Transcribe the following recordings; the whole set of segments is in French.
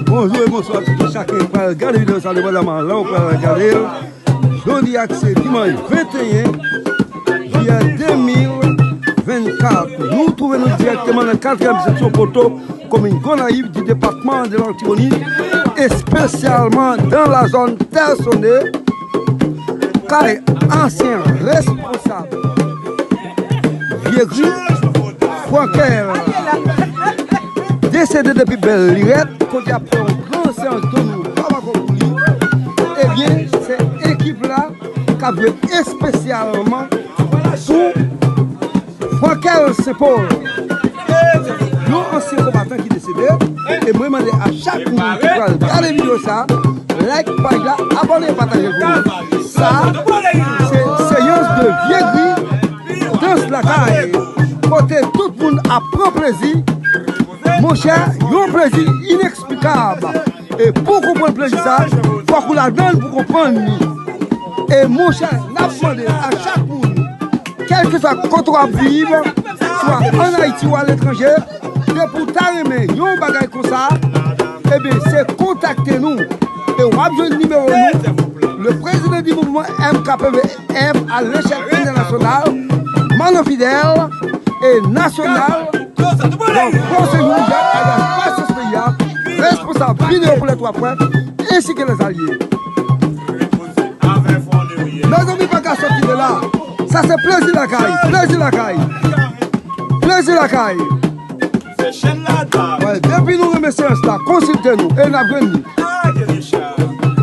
Bonjour et bonsoir, chacun peut regarder la vidéo, ça dépendamment là on peut regarder. Jeudi accès dimanche 21 juillet 2024. Nous trouvons directement dans la 4e section Poto, commune Gonaïve du département de l'Antimonite et spécialement dans la zone Terre-Sonné, car ancien responsable Vieux Francaire décédé depuis Belle Lirette, quand il y a pris un grand séance de nous, eh bien, cette équipe-là qui a vu spécialement pour Francaire Saint-Paul. Nous, anciens combattants qui décédaient, et moi, je demande à chaque monde qui va regarder la vidéo, ça, like, page là, abonnez, partagez le ça, c'est séance de vieillerie dans la caille. Côté tout le monde a pris plaisir. Mon cher, il y a un plaisir inexplicable. Et pour comprendre le plaisir, ça, il faut qu'on la donne pour comprendre. Et mon cher, n'a demandé à chaque monde, quel que soit quand on va vivre, soit en Haïti ou à l'étranger, de pour t'arrimer, il y a un bagage comme ça, eh bien, c'est contacter nous. Et on va besoin de numéro nous. Le président du mouvement MKPVF à l'échelle internationale, Mano Fidèle et national. Donc, conseil mondial, responsable vidéo pour les 3 points, ainsi que les alliés. Nos amis pas qu'à sortir de là. Ça c'est plaisir la caille, plaisir la caille. Plaisir la caille. Ouais, depuis nous remercions cela, consultez-nous et nous avons.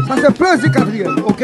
Ça c'est plaisir 4e, ok?